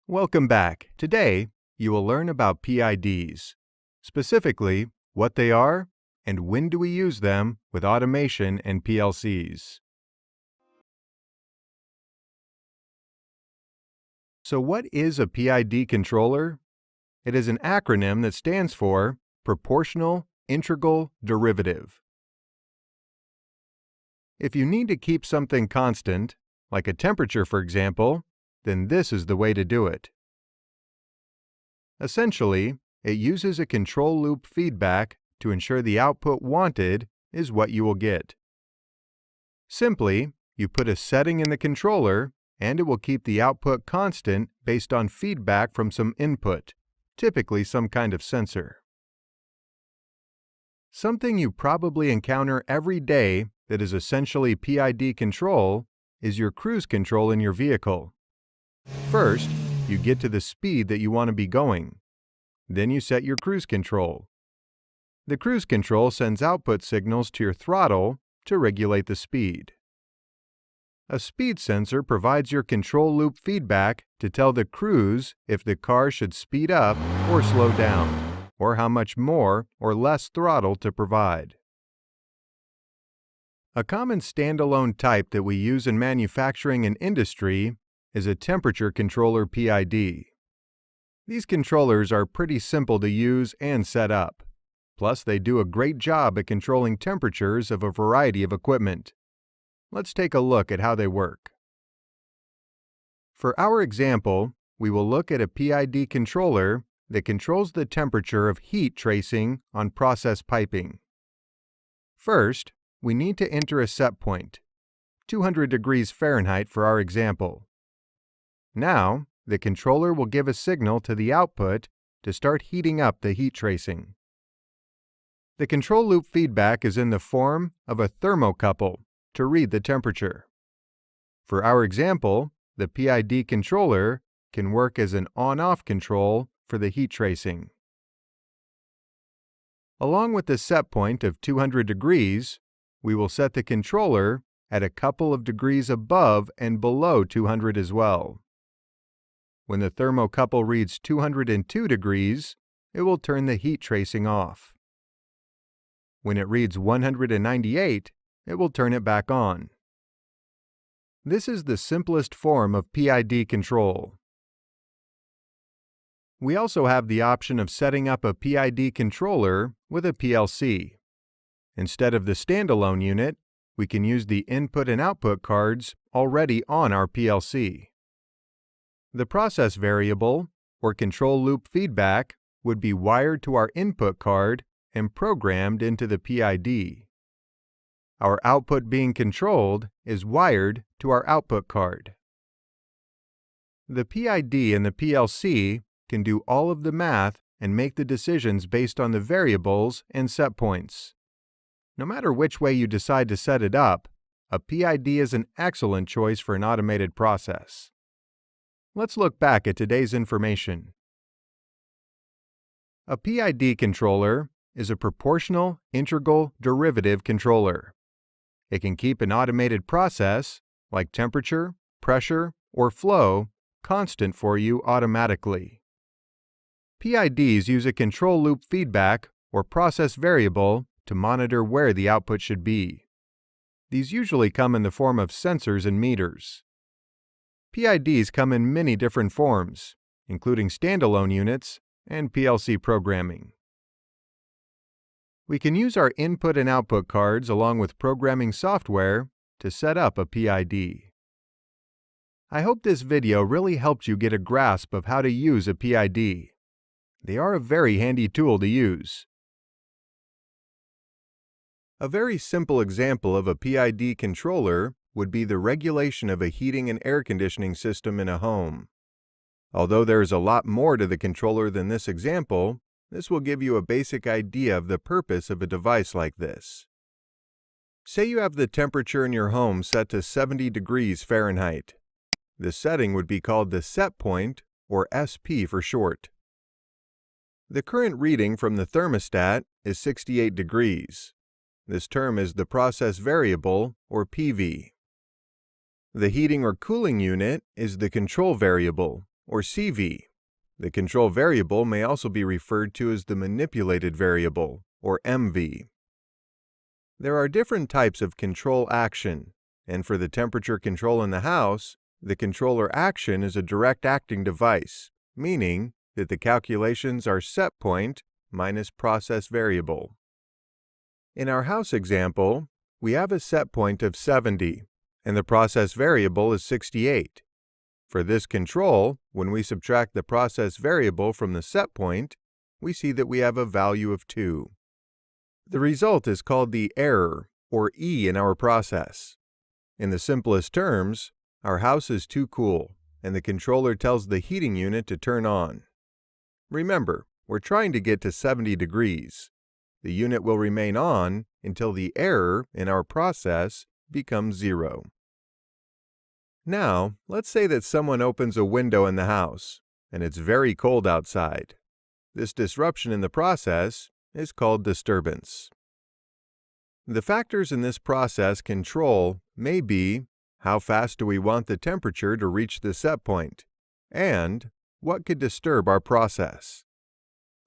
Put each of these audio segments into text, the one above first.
Welcome back. Today, you will learn about PIDs, specifically what they are and when do we use them with automation and PLCs. So what is a PID controller? It is an acronym that stands for Proportional Integral Derivative. If you need to keep something constant, like a temperature for example, then this is the way to do it. Essentially, it uses a control loop feedback to ensure the output wanted is what you will get. Simply, you put a setting in the controller and it will keep the output constant based on feedback from some input, typically some kind of sensor. Something you probably encounter every day that is essentially PID control is your cruise control in your vehicle. First, you get to the speed that you want to be going. Then you set your cruise control. The cruise control sends output signals to your throttle to regulate the speed. A speed sensor provides your control loop feedback to tell the cruise if the car should speed up or slow down, or how much more or less throttle to provide. A common standalone type that we use in manufacturing and industry is a temperature controller PID. These controllers are pretty simple to use and set up. Plus, they do a great job at controlling temperatures of a variety of equipment. Let's take a look at how they work. For our example, we will look at a PID controller that controls the temperature of heat tracing on process piping. First, we need to enter a set point, 200 degrees Fahrenheit for our example. Now, the controller will give a signal to the output to start heating up the heat tracing. The control loop feedback is in the form of a thermocouple to read the temperature. For our example, the PID controller can work as an on-off control for the heat tracing. Along with the set point of 200 degrees, we will set the controller at a couple of degrees above and below 200 as well. When the thermocouple reads 202 degrees, it will turn the heat tracing off. When it reads 198, it will turn it back on. This is the simplest form of PID control. We also have the option of setting up a PID controller with a PLC. Instead of the standalone unit, we can use the input and output cards already on our PLC. The process variable, or control loop feedback, would be wired to our input card and programmed into the PID. Our output being controlled is wired to our output card. The PID and the PLC can do all of the math and make the decisions based on the variables and set points. No matter which way you decide to set it up, a PID is an excellent choice for an automated process. Let's look back at today's information. A PID controller is a proportional integral derivative controller. It can keep an automated process, like temperature, pressure, or flow, constant for you automatically. PIDs use a control loop feedback or process variable to monitor where the output should be. These usually come in the form of sensors and meters. PIDs come in many different forms, including standalone units and PLC programming. We can use our input and output cards along with programming software to set up a PID. I hope this video really helped you get a grasp of how to use a PID. They are a very handy tool to use. A very simple example of a PID controller would be the regulation of a heating and air conditioning system in a home. Although there is a lot more to the controller than this example, this will give you a basic idea of the purpose of a device like this. Say you have the temperature in your home set to 70 degrees Fahrenheit. The setting would be called the set point, or SP for short. The current reading from the thermostat is 68 degrees. This term is the process variable, or PV. The heating or cooling unit is the control variable, or CV. The control variable may also be referred to as the manipulated variable, or MV. There are different types of control action, and for the temperature control in the house, the controller action is a direct acting device, meaning that the calculations are set point minus process variable. In our house example, we have a set point of 70, and the process variable is 68. For this control, when we subtract the process variable from the set point, we see that we have a value of 2. The result is called the error, or E in our process. In the simplest terms, our house is too cool, and the controller tells the heating unit to turn on. Remember, we're trying to get to 70 degrees. The unit will remain on until the error in our process becomes 0. Now, let's say that someone opens a window in the house, and it's very cold outside. This disruption in the process is called disturbance. The factors in this process control may be how fast do we want the temperature to reach the set point, and what could disturb our process.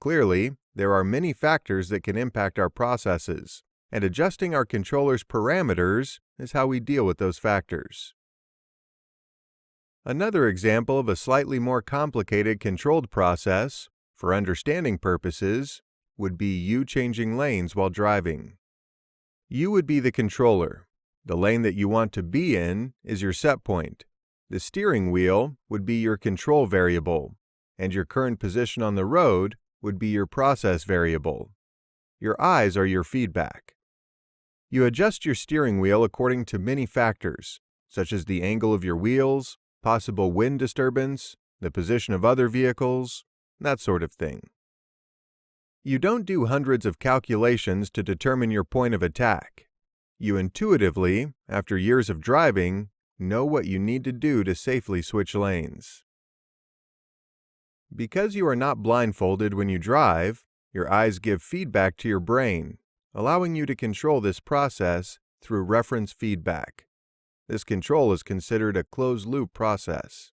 Clearly, there are many factors that can impact our processes, and adjusting our controller's parameters is how we deal with those factors. Another example of a slightly more complicated controlled process, for understanding purposes, would be you changing lanes while driving. You would be the controller. The lane that you want to be in is your set point. The steering wheel would be your control variable, and your current position on the road would be your process variable. Your eyes are your feedback. You adjust your steering wheel according to many factors, such as the angle of your wheels, possible wind disturbance, the position of other vehicles, that sort of thing. You don't do hundreds of calculations to determine your point of attack. You intuitively, after years of driving, know what you need to do to safely switch lanes. Because you are not blindfolded when you drive, your eyes give feedback to your brain, allowing you to control this process through reference feedback. This control is considered a closed-loop process.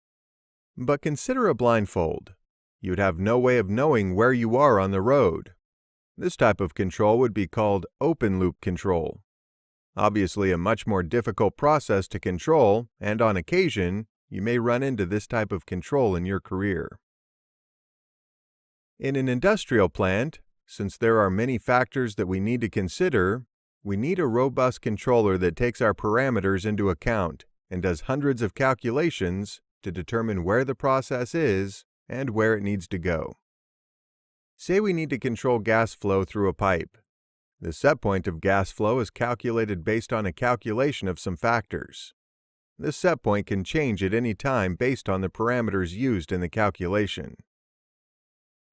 But consider a blindfold. You'd have no way of knowing where you are on the road. This type of control would be called open-loop control. Obviously a much more difficult process to control, and on occasion, you may run into this type of control in your career. In an industrial plant, since there are many factors that we need to consider, we need a robust controller that takes our parameters into account and does hundreds of calculations to determine where the process is and where it needs to go. Say we need to control gas flow through a pipe. The set point of gas flow is calculated based on a calculation of some factors. This set point can change at any time based on the parameters used in the calculation.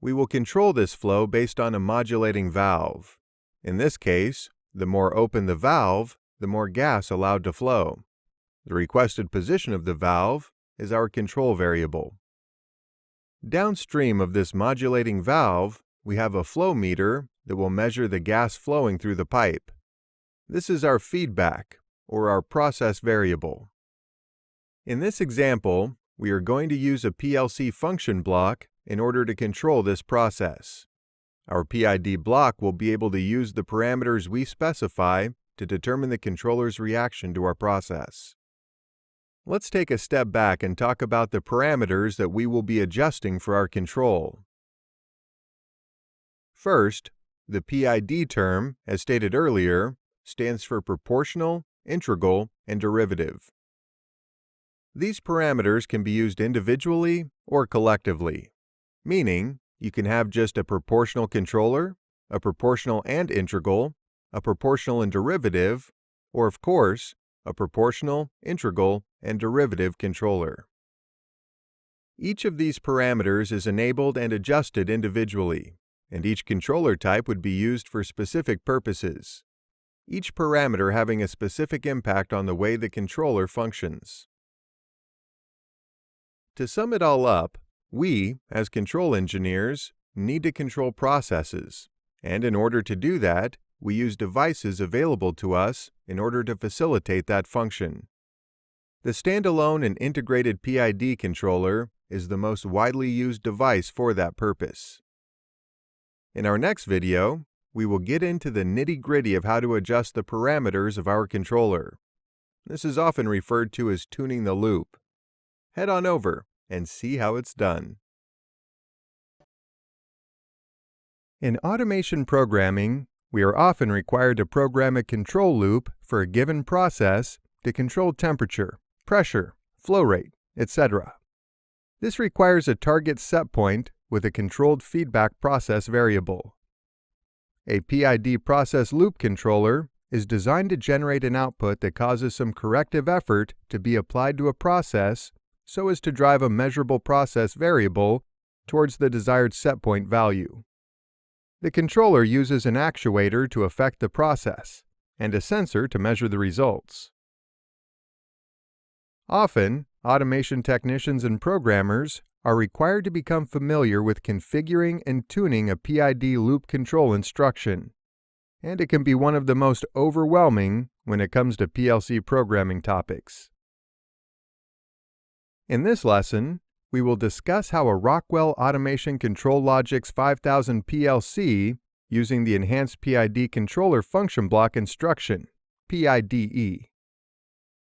We will control this flow based on a modulating valve. In this case, the more open the valve, the more gas allowed to flow. The requested position of the valve is our control variable. Downstream of this modulating valve, we have a flow meter that will measure the gas flowing through the pipe. This is our feedback, or our process variable. In this example, we are going to use a PLC function block in order to control this process. Our PID block will be able to use the parameters we specify to determine the controller's reaction to our process. Let's take a step back and talk about the parameters that we will be adjusting for our control. First, the PID term, as stated earlier, stands for proportional, integral, and derivative. These parameters can be used individually or collectively, meaning you can have just a proportional controller, a proportional and integral, a proportional and derivative, or of course, a proportional, integral, and derivative controller. Each of these parameters is enabled and adjusted individually, and each controller type would be used for specific purposes, each parameter having a specific impact on the way the controller functions. To sum it all up, we, as control engineers, need to control processes, and in order to do that, we use devices available to us in order to facilitate that function. The standalone and integrated PID controller is the most widely used device for that purpose. In our next video, we will get into the nitty-gritty of how to adjust the parameters of our controller. This is often referred to as tuning the loop. Head on over and see how it's done. In automation programming, we are often required to program a control loop for a given process to control temperature, pressure, flow rate, etc. This requires a target set point with a controlled feedback process variable. A PID process loop controller is designed to generate an output that causes some corrective effort to be applied to a process so as to drive a measurable process variable towards the desired set point value. The controller uses an actuator to affect the process and a sensor to measure the results. Often, automation technicians and programmers are required to become familiar with configuring and tuning a PID loop control instruction, and it can be one of the most overwhelming when it comes to PLC programming topics. In this lesson, we will discuss how a Rockwell Automation Control Logix 5000 PLC using the Enhanced PID Controller Function Block Instruction, PIDE.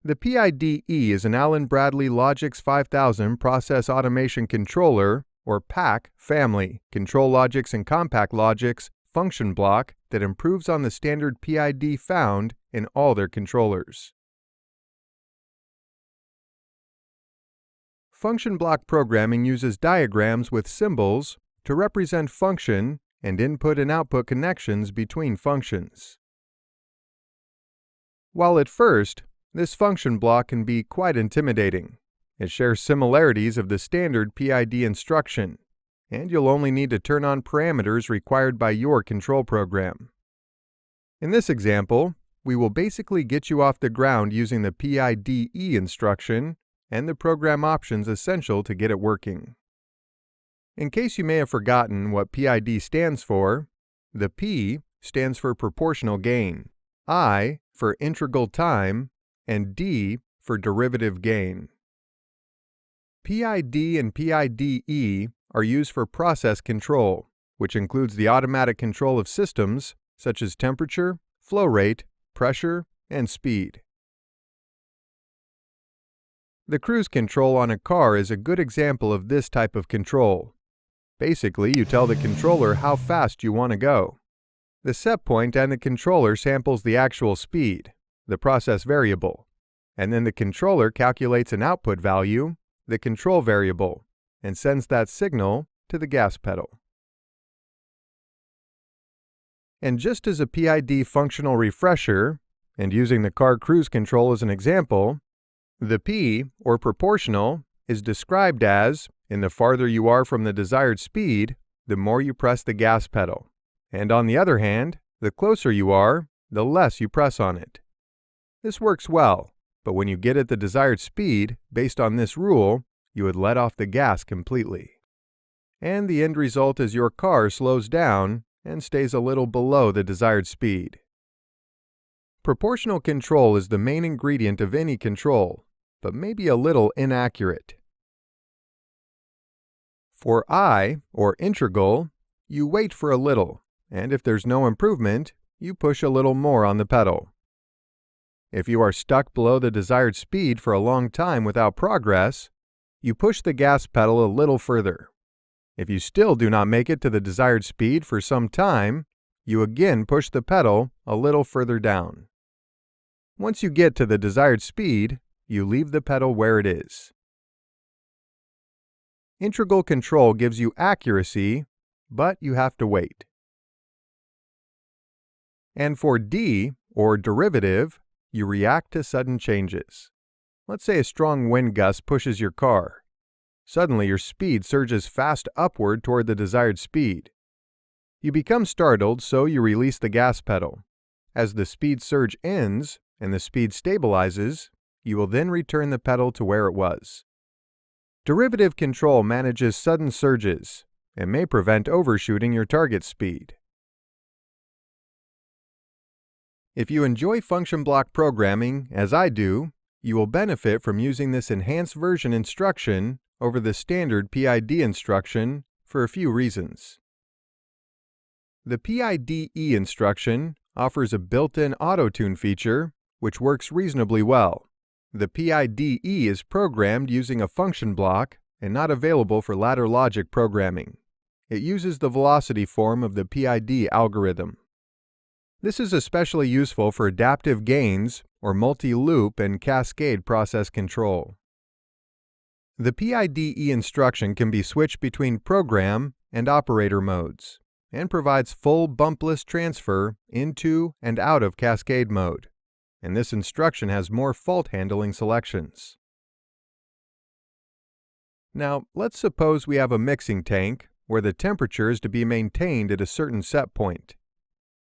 The PIDE is an Allen Bradley Logix 5000 Process Automation Controller, or PAC, family, Control Logix and Compact Logix function block that improves on the standard PID found in all their controllers. Function block programming uses diagrams with symbols to represent function and input and output connections between functions. While at first, this function block can be quite intimidating, it shares similarities of the standard PID instruction, and you'll only need to turn on parameters required by your control program. In this example, we will basically get you off the ground using the PIDE instruction and the program options essential to get it working. In case you may have forgotten what PID stands for, the P stands for proportional gain, I for integral time, and D for derivative gain. PID and PIDE are used for process control, which includes the automatic control of systems such as temperature, flow rate, pressure, and speed. The cruise control on a car is a good example of this type of control. Basically, you tell the controller how fast you want to go. The set point and the controller samples the actual speed, the process variable, and then the controller calculates an output value, the control variable, and sends that signal to the gas pedal. And just as a PID functional refresher, and using the car cruise control as an example, the P, or proportional, is described as, in the farther you are from the desired speed, the more you press the gas pedal, and on the other hand, the closer you are, the less you press on it. This works well, but when you get at the desired speed, based on this rule, you would let off the gas completely. And the end result is your car slows down and stays a little below the desired speed. Proportional control is the main ingredient of any control, but maybe a little inaccurate. For I, or integral, you wait for a little, and if there's no improvement, you push a little more on the pedal. If you are stuck below the desired speed for a long time without progress, you push the gas pedal a little further. If you still do not make it to the desired speed for some time, you again push the pedal a little further down. Once you get to the desired speed, you leave the pedal where it is. Integral control gives you accuracy, but you have to wait. And for D, or derivative, you react to sudden changes. Let's say a strong wind gust pushes your car. Suddenly your speed surges fast upward toward the desired speed. You become startled, so you release the gas pedal. As the speed surge ends and the speed stabilizes, you will then return the pedal to where it was. Derivative control manages sudden surges and may prevent overshooting your target speed. If you enjoy function block programming, as I do, You will benefit from using this enhanced version instruction over the standard PID instruction for a few reasons. The PIDE instruction offers a built-in auto-tune feature which works reasonably well. The PIDE is programmed using a function block and not available for ladder logic programming. It uses the velocity form of the PID algorithm. This is especially useful for adaptive gains or multi-loop and cascade process control. The PIDE instruction can be switched between program and operator modes and provides full bumpless transfer into and out of cascade mode, and this instruction has more fault handling selections. Now, let's suppose we have a mixing tank where the temperature is to be maintained at a certain set point.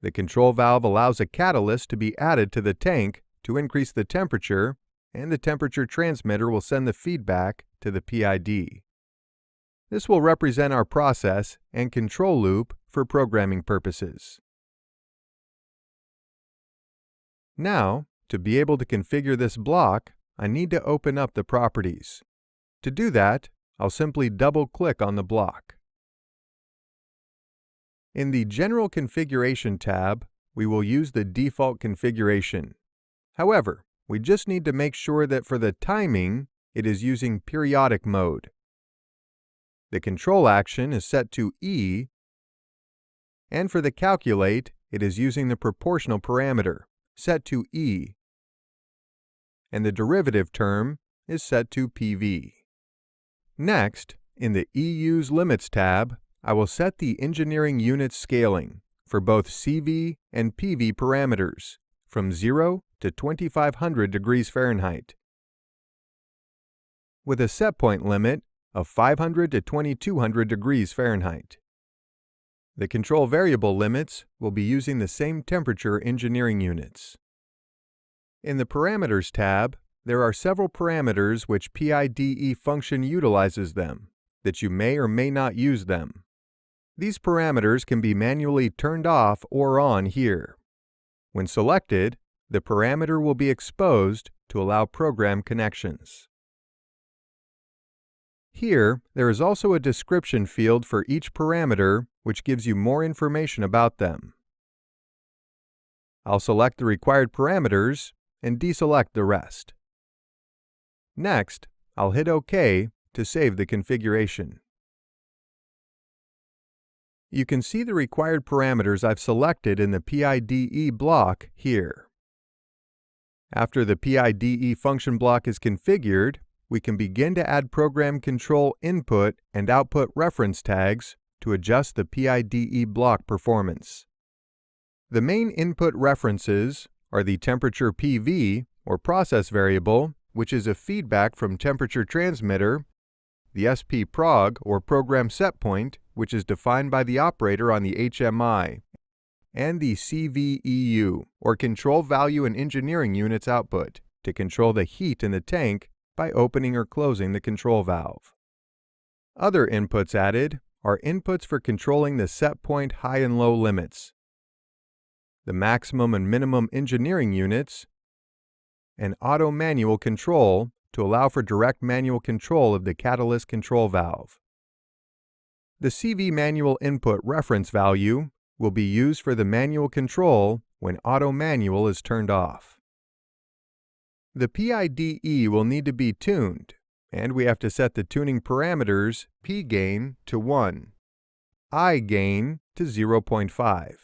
The control valve allows a catalyst to be added to the tank to increase the temperature, and the temperature transmitter will send the feedback to the PID. This will represent our process and control loop for programming purposes. Now, to be able to configure this block, I need to open up the properties. To do that, I'll simply double-click on the block. In the General Configuration tab, we will use the default configuration. However, we just need to make sure that for the timing, it is using periodic mode. The control action is set to E, and for the calculate, it is using the proportional parameter, set to E, and the derivative term is set to PV. Next, in the EU's Limits tab, I will set the engineering unit scaling for both CV and PV parameters from 0 to 2500 degrees Fahrenheit, with a set point limit of 500 to 2200 degrees Fahrenheit. The control variable limits will be using the same temperature engineering units. In the Parameters tab, there are several parameters which PIDE function utilizes them, that you may or may not use them. These parameters can be manually turned off or on here. When selected, the parameter will be exposed to allow program connections. Here, there is also a description field for each parameter which gives you more information about them. I'll select the required parameters and deselect the rest. Next, I'll hit OK to save the configuration. You can see the required parameters I've selected in the PIDE block here. After the PIDE function block is configured, we can begin to add program control input and output reference tags to adjust the PIDE block performance. The main input references are the temperature PV, or process variable, which is a feedback from temperature transmitter, the SP prog, or program set point, which is defined by the operator on the HMI, and the CVEU, or control value and engineering units output, to control the heat in the tank by opening or closing the control valve. Other inputs added are inputs for controlling the set point high and low limits, the maximum and minimum engineering units, and auto manual control to allow for direct manual control of the catalyst control valve. The CV manual input reference value will be used for the manual control when auto manual is turned off. The PIDE will need to be tuned, and we have to set the tuning parameters P gain to 1, I gain to 0.5,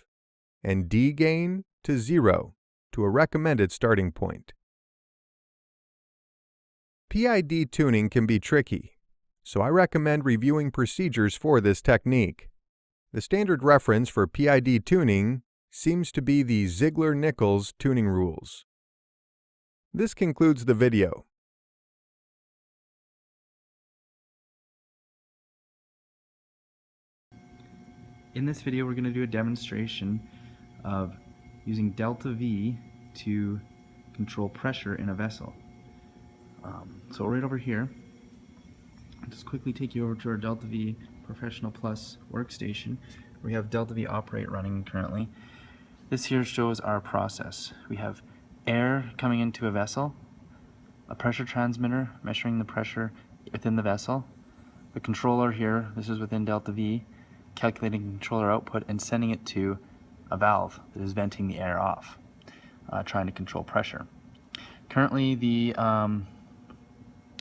and D gain to 0 to a recommended starting point. PID tuning can be tricky, so I recommend reviewing procedures for this technique. The standard reference for PID tuning seems to be the Ziegler-Nichols tuning rules. This concludes the video. In this video, we're going to do a demonstration of using delta V to control pressure in a vessel. So right over here, I'll just quickly take you over to our Delta V Professional Plus workstation. We have Delta V Operate running currently. This here shows our process. We have air coming into a vessel, a pressure transmitter measuring the pressure within the vessel, the controller here, this is within delta V, calculating controller output and sending it to a valve that is venting the air off, trying to control pressure. Currently the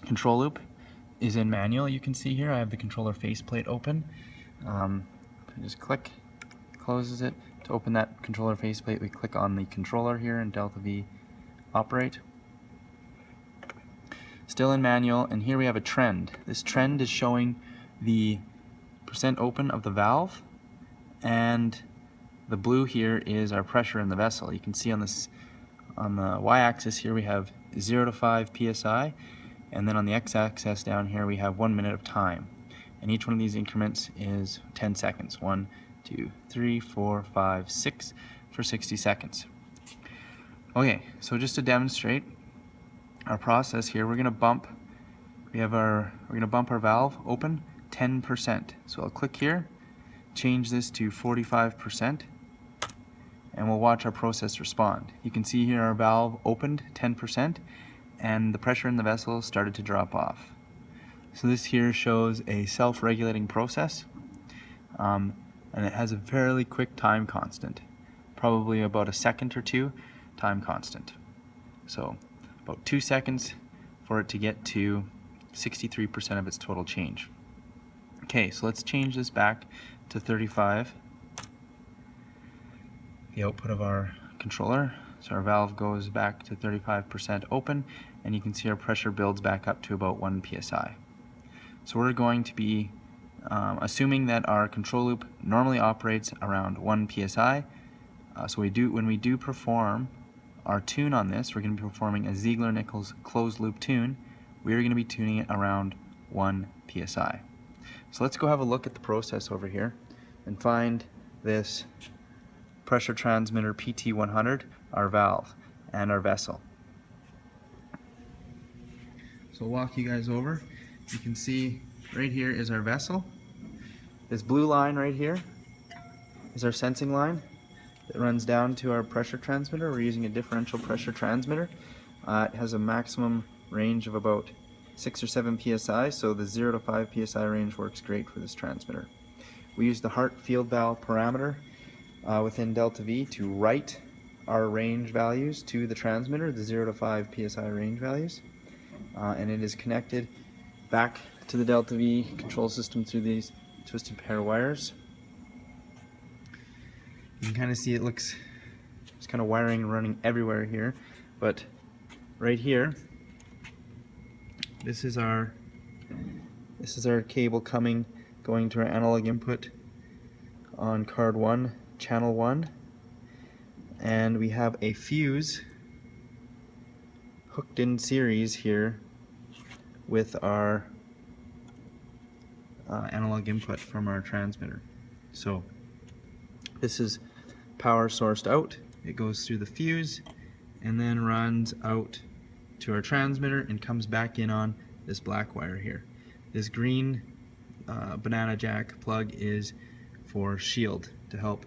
control loop is in manual. You can see here I have the controller faceplate open. I just click, closes it. To open that controller faceplate, we click on the controller here in delta V operate. Still in manual, and here we have a trend. This trend is showing the percent open of the valve, and the blue here is our pressure in the vessel. You can see on this, on the y-axis here we have 0 to 5 psi, and then on the x-axis down here we have 1 minute of time. And each one of these increments is 10 seconds. 1, 2, 3, 4, 5, 6 for 60 seconds. Okay, so just to demonstrate our process here, we're gonna bump our valve open 10%. So I'll click here, change this to 45%, and we'll watch our process respond. You can see here our valve opened 10% and the pressure in the vessel started to drop off. So this here shows a self-regulating process, and it has a fairly quick time constant, probably about a second or two time constant. So about 2 seconds for it to get to 63% of its total change. Okay, so let's change this back to 35, the output of our controller. So our valve goes back to 35% open, and you can see our pressure builds back up to about 1 psi. So we're going to be assuming that our control loop normally operates around 1 psi. So when we do perform our tune on this, we're going to be performing a Ziegler-Nichols closed loop tune. We're going to be tuning it around 1 psi. So let's go have a look at the process over here and find this pressure transmitter PT100, our valve, and our vessel. So I'll walk you guys over. You can see right here is our vessel. This blue line right here is our sensing line. It runs down to our pressure transmitter. We're using a differential pressure transmitter. It has a maximum range of about 6 or 7 psi, so the 0 to 5 psi range works great for this transmitter. We use the heart field valve parameter within delta V to write our range values to the transmitter, the 0 to 5 psi range values, and it is connected back to the delta V control system through these twisted pair wires. You can kind of see it's kind of wiring running everywhere here, but right here, this is our cable going to our analog input on card 1, channel 1, and we have a fuse hooked in series here with our analog input from our transmitter. So this is power sourced out. It goes through the fuse and then runs out to our transmitter and comes back in on this black wire here. This green banana jack plug is for shield, to help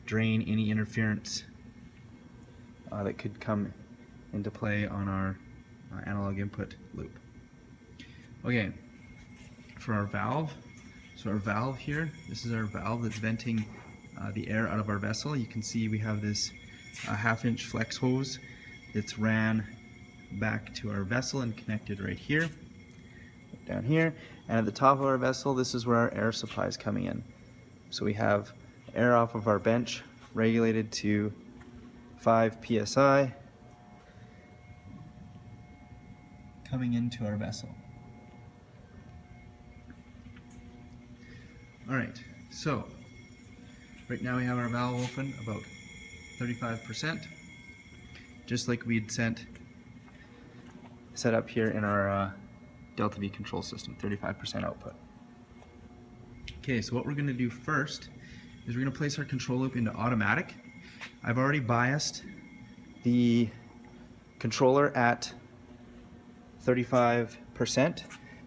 drain any interference that could come into play on our analog input loop. Okay, for our valve, so our valve here, this is our valve that's venting the air out of our vessel. You can see we have this 1/2-inch flex hose that's ran back to our vessel and connected right here, down here, and at the top of our vessel, this is where our air supply is coming in. So we have air off of our bench regulated to 5 psi coming into our vessel. Alright, so right now we have our valve open about 35%, just like we'd set up here in our delta V control system, 35% output. Okay, so what we're going to do first is we're going to place our control loop into automatic. I've already biased the controller at 35%.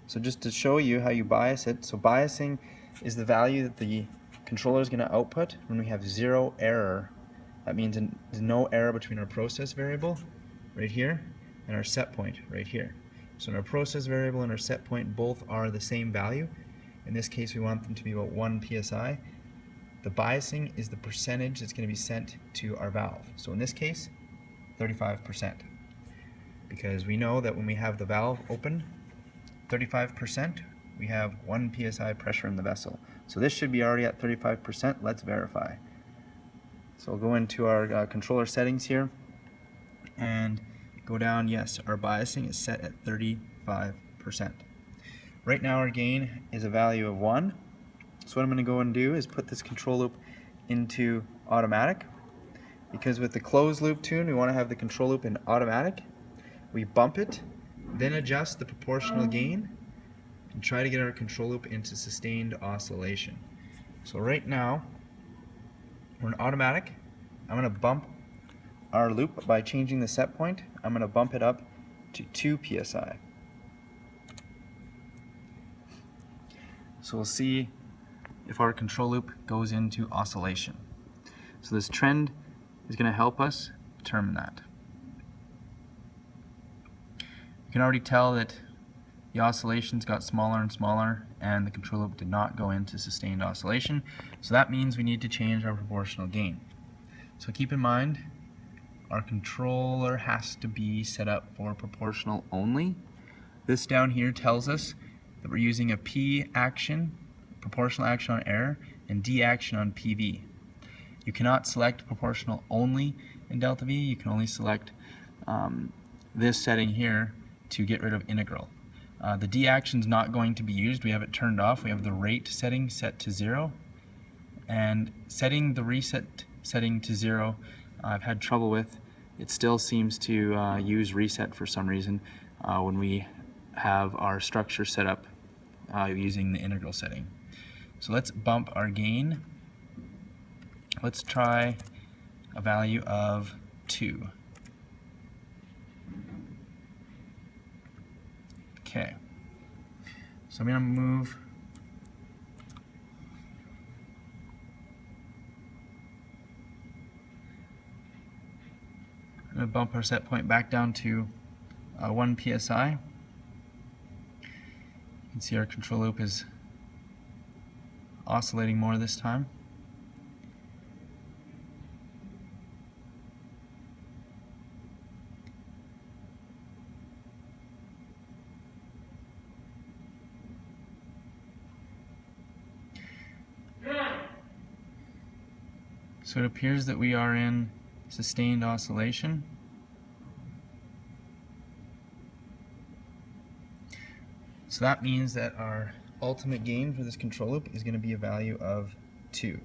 So just to show you how you bias it, so biasing is the value that the controller is going to output when we have 0 error. That means there's no error between our process variable right here and our set point right here. So in our process variable and our set point both are the same value. In this case we want them to be about 1 psi. The biasing is the percentage that's going to be sent to our valve. So in this case, 35%. Because we know that when we have the valve open, 35%, we have 1 psi pressure in the vessel. So this should be already at 35%. Let's verify. So we'll go into our controller settings here and go down. Yes, our biasing is set at 35%. Right now our gain is a value of 1. So what I'm going to go and do is put this control loop into automatic. Because with the closed loop tune, we want to have the control loop in automatic. We bump it, then adjust the proportional gain, and try to get our control loop into sustained oscillation. So right now, we're in automatic. I'm going to bump our loop by changing the set point. I'm going to bump it up to 2 psi. So we'll see if our control loop goes into oscillation. So this trend is going to help us determine that. You can already tell that the oscillations got smaller and smaller and the control loop did not go into sustained oscillation. So that means we need to change our proportional gain. So keep in mind, our controller has to be set up for proportional only. This down here tells us that we're using a P action, proportional action on error, and D action on PV. You cannot select proportional only in delta V. You can only select this setting here to get rid of integral. The D action is not going to be used. We have it turned off. We have the rate setting set to 0. And setting the reset setting to 0, I've had trouble with. It still seems to use reset for some reason when we have our structure set up using the integral setting. So let's bump our gain. Let's try a value of 2. Okay. So I'm going to move I'm going to bump our set point back down to 1 psi. You can see our control loop is oscillating more this time. So it appears that we are in sustained oscillation. So that means that our ultimate gain for this control loop is going to be a value of 2.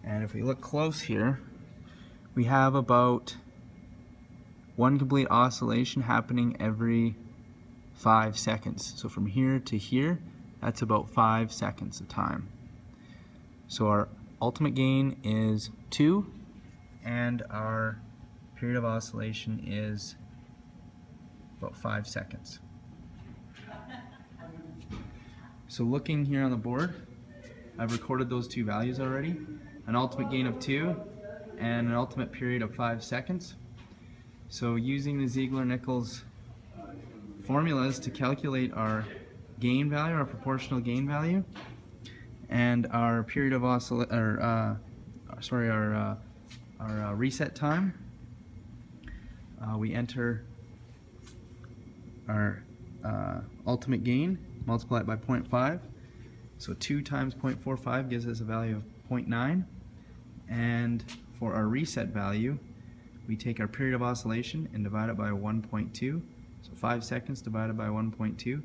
And if we look close here, we have about 1 complete oscillation happening every 5 seconds. So from here to here, that's about 5 seconds of time. So our ultimate gain is 2, and our period of oscillation is about 5 seconds. So looking here on the board, I've recorded those two values already, an ultimate gain of 2 and an ultimate period of 5 seconds. So using the Ziegler-Nichols formulas to calculate our gain value, our proportional gain value, and our period of our reset time, we enter our ultimate gain, multiply it by 0.5. So 2 times 0.45 gives us a value of 0.9. And for our reset value, we take our period of oscillation and divide it by 1.2. So 5 seconds divided by 1.2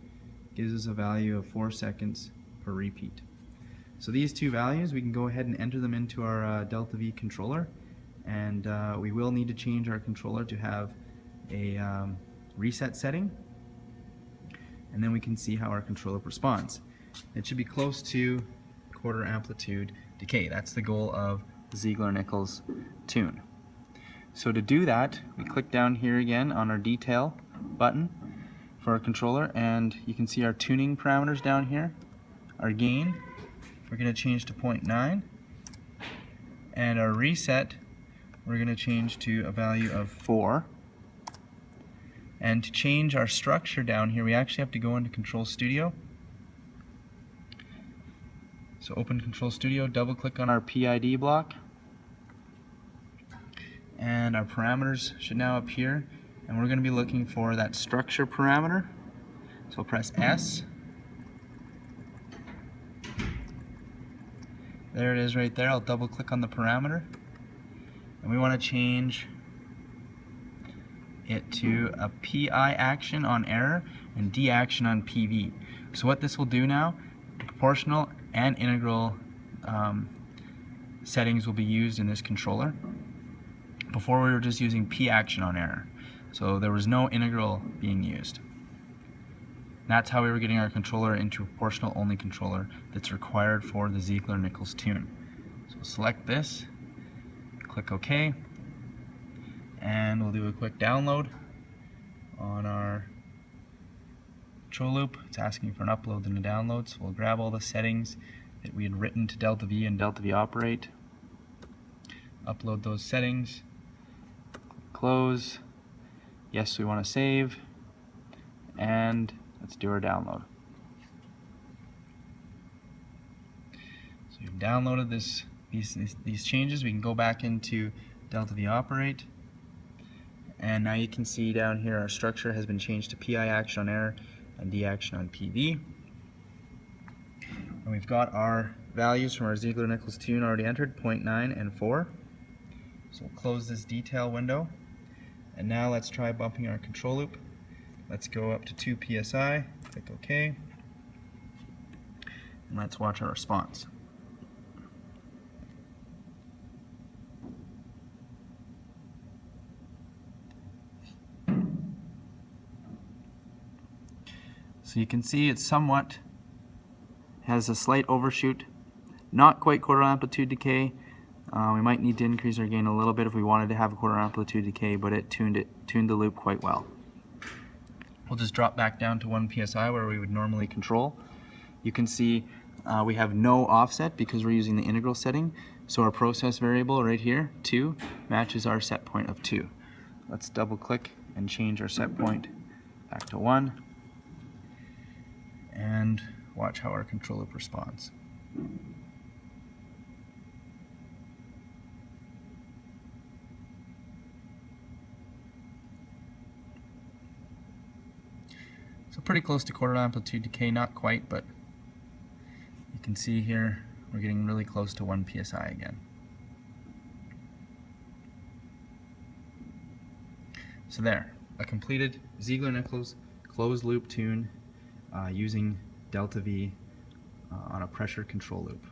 gives us a value of 4 seconds per repeat. So these two values, we can go ahead and enter them into our delta V controller, and we will need to change our controller to have a reset setting, and then we can see how our controller responds. It should be close to quarter amplitude decay. That's the goal of the Ziegler-Nichols tune. So to do that, we click down here again on our detail button for our controller, and you can see our tuning parameters down here. Our gain, we're going to change to 0.9, and our reset, we're going to change to a value of 4. And to change our structure down here, we actually have to go into Control Studio. So open Control Studio, double click on our PID block, and our parameters should now appear, and we're going to be looking for that structure parameter. So press S. There it is right there. I'll double click on the parameter, and we want to change it to a PI action on error and D action on PV. So what this will do now, proportional and integral settings will be used in this controller. Before we were just using P action on error, so there was no integral being used. That's how we were getting our controller into a proportional only controller that's required for the Ziegler-Nichols tune. So select this, click OK, and we'll do a quick download on our control loop. It's asking for an upload and a download, so we'll grab all the settings that we had written to Delta V and Delta V operate, upload those settings, close, yes we want to save, and let's do our download. So we've downloaded these changes. We can go back into Delta V operate, and now you can see down here our structure has been changed to PI action on error and D action on PV. And we've got our values from our Ziegler-Nichols tune already entered, 0.9 and 4. So we'll close this detail window, and now let's try bumping our control loop. Let's go up to 2 psi, click OK, and let's watch our response. So you can see it somewhat has a slight overshoot, not quite quarter amplitude decay. We might need to increase our gain a little bit if we wanted to have a quarter amplitude decay, but it tuned the loop quite well. We'll just drop back down to 1 psi where we would normally control. You can see we have no offset because we're using the integral setting, so our process variable right here, 2, matches our set point of 2. Let's double click and change our set point back to 1, and watch how our control loop responds. So pretty close to quarter amplitude decay, not quite, but you can see here we're getting really close to 1 psi again. So there, a completed Ziegler-Nichols closed loop tune using Delta V on a pressure control loop.